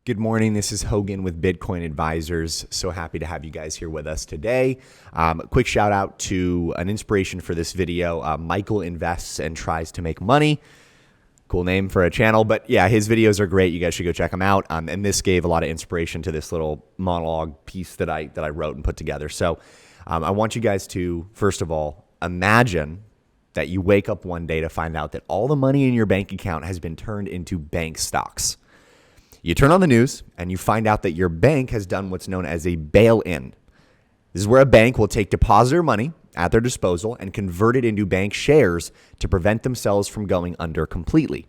Good morning. This is Hogan with Bitcoin Advisors. So happy to have you guys here with us today. Quick shout out to an inspiration for this video. Michael invests and tries to make money. Cool name for a channel, but yeah, his videos are great. You guys should go check them out. And this gave a lot of inspiration to this little monologue piece that I wrote and put together. So I want you guys to, first of all, imagine that you wake up one day to find out that all the money in your bank account has been turned into bank stocks. You turn on the news and you find out that your bank has done what's known as a bail-in. This is where a bank will take depositor money at their disposal and convert it into bank shares to prevent themselves from going under completely.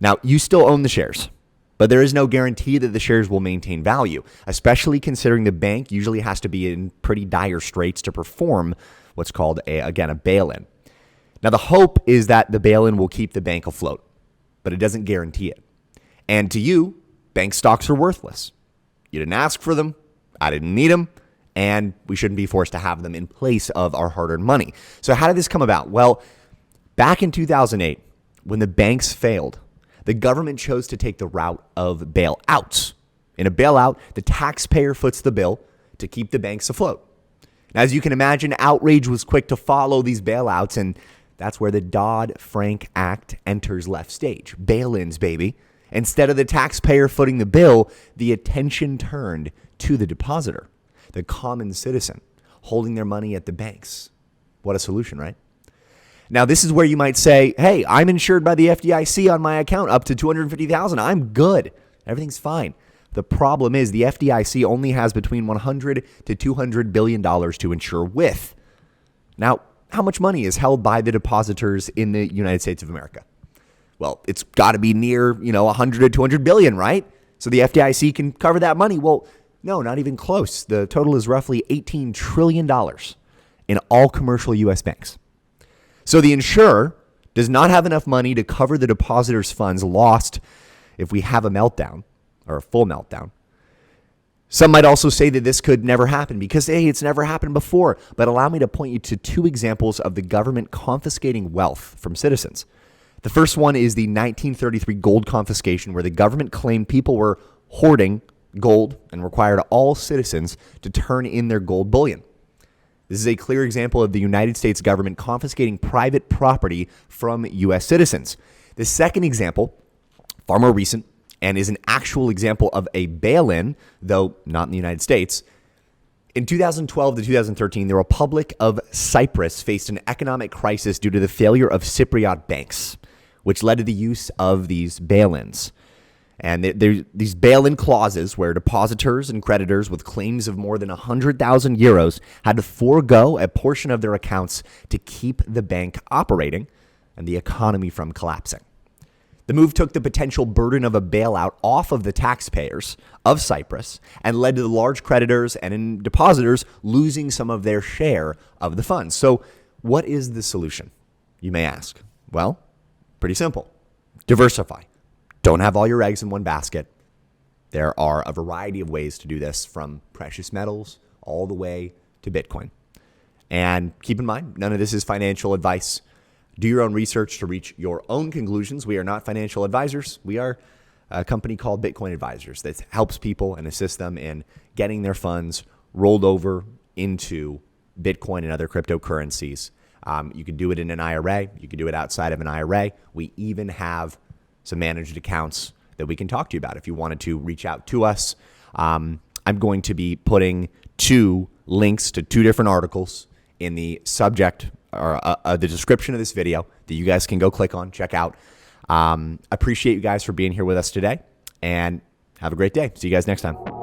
Now, you still own the shares, but there is no guarantee that the shares will maintain value, especially considering the bank usually has to be in pretty dire straits to perform what's called, a bail-in. Now, the hope is that the bail-in will keep the bank afloat, but it doesn't guarantee it. And to you, bank stocks are worthless. You didn't ask for them. I didn't need them. And we shouldn't be forced to have them in place of our hard-earned money. So how did this come about? Well, back in 2008, when the banks failed, the government chose to take the route of bailouts. In a bailout, the taxpayer foots the bill to keep the banks afloat. Now, as you can imagine, outrage was quick to follow these bailouts, and that's where the Dodd-Frank Act enters left stage. Bail-ins, baby. Instead of the taxpayer footing the bill, the attention turned to the depositor, the common citizen, holding their money at the banks. What a solution, right? Now, this is where you might say, hey, I'm insured by the FDIC on my account up to $250,000. I'm good. Everything's fine. The problem is the FDIC only has between $100 to $200 billion to insure with. Now, how much money is held by the depositors in the United States of America? Well, it's got to be near, 100 to 200 billion, right? So the FDIC can cover that money. Well, no, not even close. The total is roughly $18 trillion in all commercial U.S. banks. So the insurer does not have enough money to cover the depositor's funds lost if we have a meltdown or a full meltdown. Some might also say that this could never happen because, hey, it's never happened before. But allow me to point you to two examples of the government confiscating wealth from citizens. The first one is the 1933 gold confiscation, where the government claimed people were hoarding gold and required all citizens to turn in their gold bullion. This is a clear example of the United States government confiscating private property from U.S. citizens. The second example, far more recent, and is an actual example of a bail-in, though not in the United States. In 2012 to 2013, the Republic of Cyprus faced an economic crisis due to the failure of Cypriot banks, which led to the use of these bail-ins. And these bail-in clauses where depositors and creditors with claims of more than 100,000 euros had to forego a portion of their accounts to keep the bank operating and the economy from collapsing. The move took the potential burden of a bailout off of the taxpayers of Cyprus and led to the large creditors and depositors losing some of their share of the funds. So what is the solution, you may ask? Well, pretty simple. Diversify. Don't have all your eggs in one basket. There are a variety of ways to do this, from precious metals all the way to Bitcoin. And keep in mind, none of this is financial advice. Do your own research to reach your own conclusions. We are not financial advisors. We are a company called Bitcoin Advisors that helps people and assists them in getting their funds rolled over into Bitcoin and other cryptocurrencies. You can do it in an IRA. You can do it outside of an IRA. We even have some managed accounts that we can talk to you about if you wanted to reach out to us. I'm going to be putting two links to two different articles in the subject or the description of this video that you guys can go click on, check out. Appreciate you guys for being here with us today, and have a great day. See you guys next time.